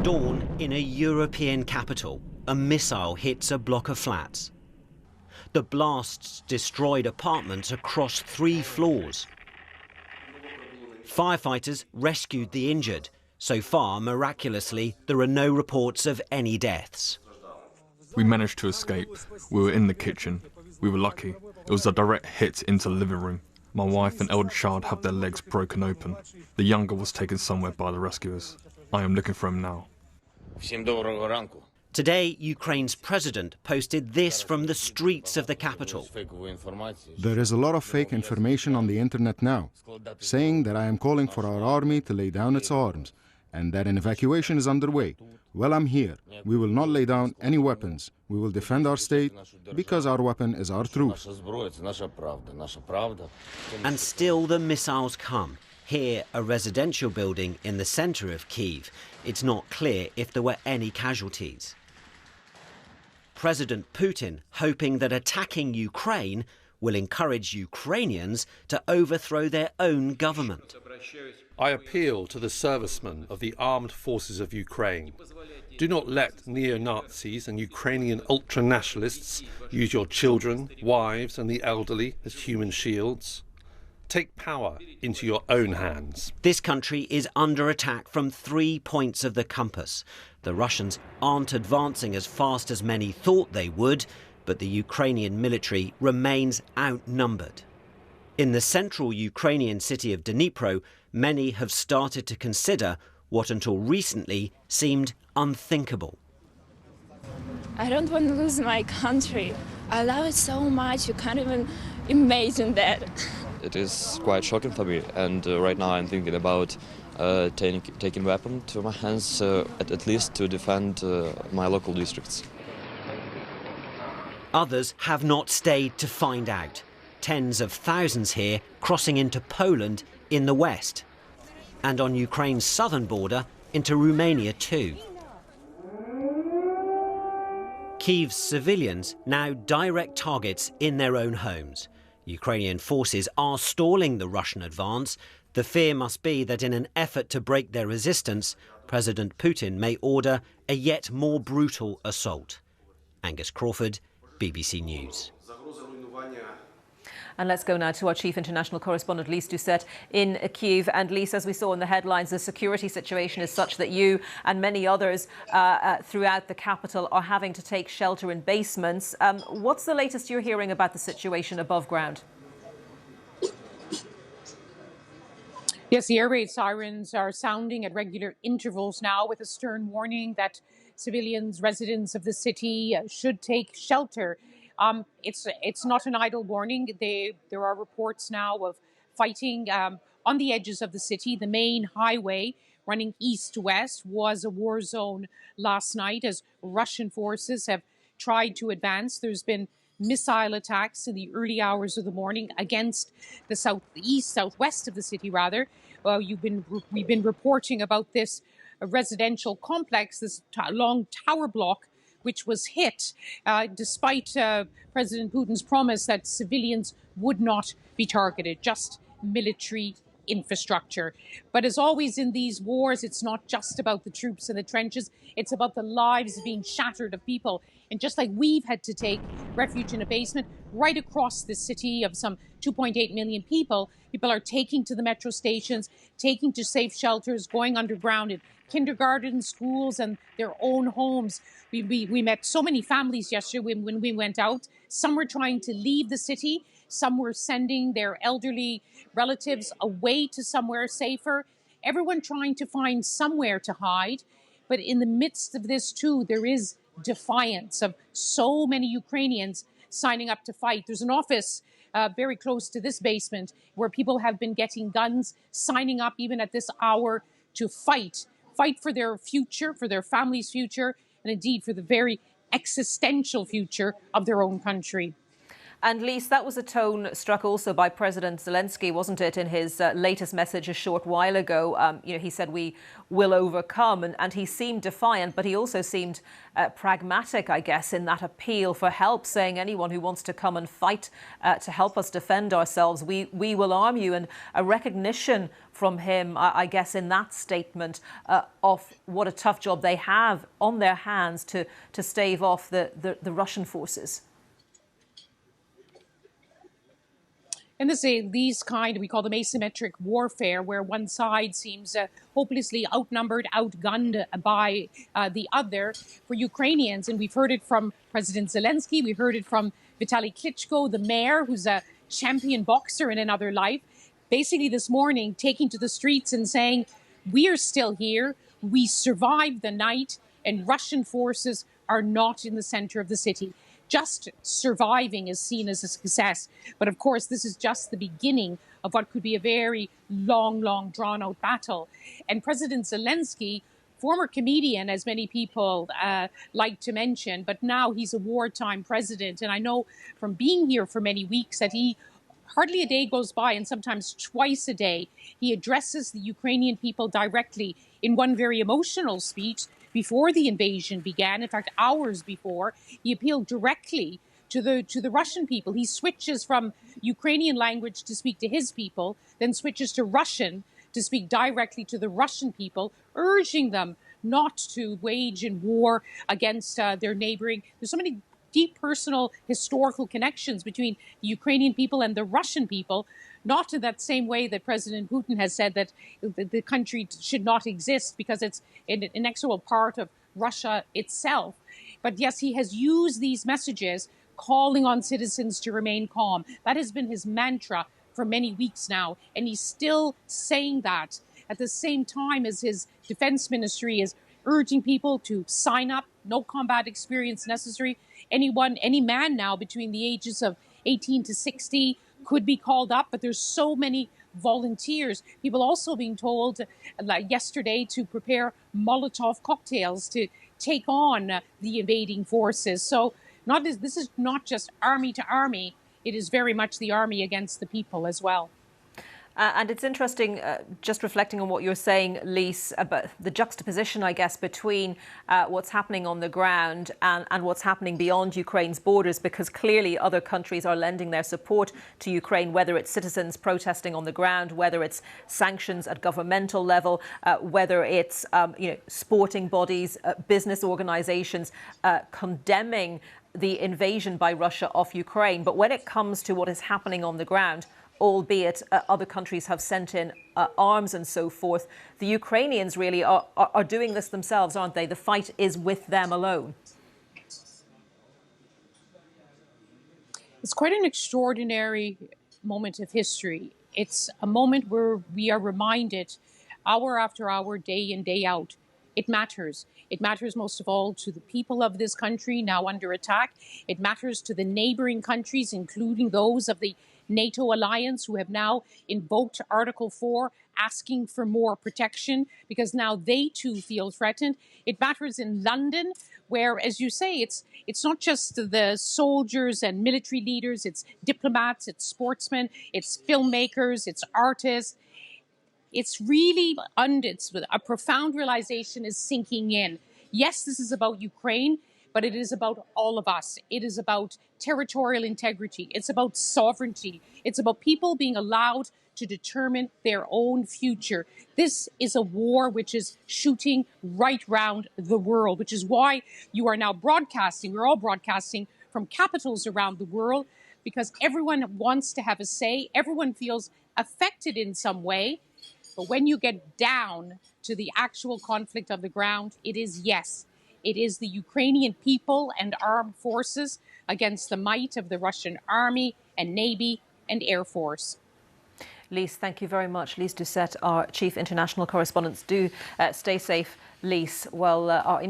Dawn in a European capital. A missile hits a block of flats. The blasts destroyed apartments across 3 floors. Firefighters rescued the injured. So far, miraculously, there are no reports of any deaths. We managed to escape. We were in the kitchen. We were lucky. It was a direct hit into the living room. My wife and elder child have their legs broken open. The younger was taken somewhere by the rescuers. I am looking for him now. Today, Ukraine's president posted this from the streets of the capital. There is a lot of fake information on the internet now, saying that I am calling for our army to lay down its arms and that an evacuation is underway. Well, I'm here. We will not lay down any weapons. We will defend our state because our weapon is our truth. And still the missiles come. Here, a residential building in the centre of Kyiv. It's not clear if there were any casualties. President Putin hoping that attacking Ukraine will encourage Ukrainians to overthrow their own government. I appeal to the servicemen of the armed forces of Ukraine. Do not let neo-Nazis and Ukrainian ultra-nationalists use your children, wives and the elderly as human shields. Take power into your own hands. This country is under attack from 3 points of the compass. The Russians aren't advancing as fast as many thought they would, but the Ukrainian military remains outnumbered. In the central Ukrainian city of Dnipro, many have started to consider what until recently seemed unthinkable. I don't want to lose my country. I love it so much, you can't even imagine that. It is quite shocking for me, and right now I'm thinking about taking weapon to my hands, at least to defend my local districts. Others have not stayed to find out. Tens of thousands here crossing into Poland in the west, and on Ukraine's southern border into Romania too. Kyiv's civilians now direct targets in their own homes. Ukrainian forces are stalling the Russian advance. The fear must be that in an effort to break their resistance, President Putin may order a yet more brutal assault. Angus Crawford, BBC News. And let's go now to our chief international correspondent, Lise Doucette, in Kyiv. And Lise, as we saw in the headlines, the security situation is such that you and many others throughout the capital are having to take shelter in basements. What's the latest you're hearing about the situation above ground? Yes, the air raid sirens are sounding at regular intervals now, with a stern warning that civilians, residents of the city should take shelter. It's not an idle warning. There are reports now of fighting on the edges of the city. The main highway running east to west was a war zone last night as Russian forces have tried to advance. There's been missile attacks in the early hours of the morning against the southwest of the city, rather. We've been reporting about this residential complex, this long tower block, which was hit despite President Putin's promise that civilians would not be targeted, just military infrastructure. But as always in these wars, it's not just about the troops in the trenches, it's about the lives being shattered of people. And just like we've had to take refuge in a basement, right across the city of some 2.8 million people are taking to the metro stations, taking to safe shelters, going underground in kindergarten, schools, and their own homes. We met so many families yesterday when we went out. Some were trying to leave the city. Some were sending their elderly relatives away to somewhere safer. Everyone trying to find somewhere to hide. But in the midst of this, too, there is defiance of so many Ukrainians signing up to fight. There's an office very close to this basement where people have been getting guns, signing up even at this hour to fight for their future, for their family's future, and indeed for the very existential future of their own country. And Lise, that was a tone struck also by President Zelensky, wasn't it, in his latest message a short while ago? He said we will overcome, and he seemed defiant, but he also seemed pragmatic, I guess, in that appeal for help, saying anyone who wants to come and fight to help us defend ourselves, we will arm you. And a recognition from him, I guess, in that statement of what a tough job they have on their hands to stave off the Russian forces. And these kind, we call them asymmetric warfare, where one side seems hopelessly outnumbered, outgunned by the other. For Ukrainians, and we've heard it from President Zelensky, we heard it from Vitaly Klitschko, the mayor, who's a champion boxer in another life, basically this morning taking to the streets and saying, we are still here, we survived the night, and Russian forces are not in the center of the city. Just surviving is seen as a success. But of course, this is just the beginning of what could be a very long, drawn-out battle. And President Zelensky, former comedian, as many people like to mention, but now he's a wartime president. And I know from being here for many weeks that he hardly a day goes by, and sometimes twice a day, he addresses the Ukrainian people directly in one very emotional speech. Before the invasion began, in fact, hours before, he appealed directly to the Russian people. He switches from Ukrainian language to speak to his people, then switches to Russian to speak directly to the Russian people, urging them not to wage in war against their neighboring. There's so many deep personal historical connections between the Ukrainian people and the Russian people, not in that same way that President Putin has said that the country should not exist because it's an inexorable part of Russia itself. But yes, he has used these messages calling on citizens to remain calm. That has been his mantra for many weeks now, and he's still saying that at the same time as his defense ministry is urging people to sign up, no combat experience necessary. Any man now between the ages of 18 to 60 could be called up, but there's so many volunteers. People also being told yesterday to prepare Molotov cocktails to take on the invading forces. So this is not just army to army, it is very much the army against the people as well. And it's interesting, just reflecting on what you're saying, Lise, about the juxtaposition, I guess, between what's happening on the ground and what's happening beyond Ukraine's borders, because clearly other countries are lending their support to Ukraine, whether it's citizens protesting on the ground, whether it's sanctions at governmental level, whether it's sporting bodies, business organizations condemning the invasion by Russia of Ukraine. But when it comes to what is happening on the ground, albeit other countries have sent in arms and so forth, the Ukrainians really are doing this themselves, aren't they? The fight is with them alone. It's quite an extraordinary moment of history. It's a moment where we are reminded hour after hour, day in, day out, it matters. It matters most of all to the people of this country now under attack. It matters to the neighboring countries, including those of the NATO alliance, who have now invoked Article 4, asking for more protection because now they too feel threatened. It matters in London, where, as you say, it's not just the soldiers and military leaders, it's diplomats, it's sportsmen, it's filmmakers, it's artists. It's really a profound realization is sinking in. Yes, this is about Ukraine, but it is about all of us. It is about territorial integrity. It's about sovereignty. It's about people being allowed to determine their own future. This is a war which is shooting right round the world, which is why you are now broadcasting. We're all broadcasting from capitals around the world because everyone wants to have a say. Everyone feels affected in some way. But when you get down to the actual conflict of the ground, it is the Ukrainian people and armed forces against the might of the Russian army and navy and air force. Lise, thank you very much. Lise Doucet, our chief international correspondent. Do stay safe, Lise. Well, our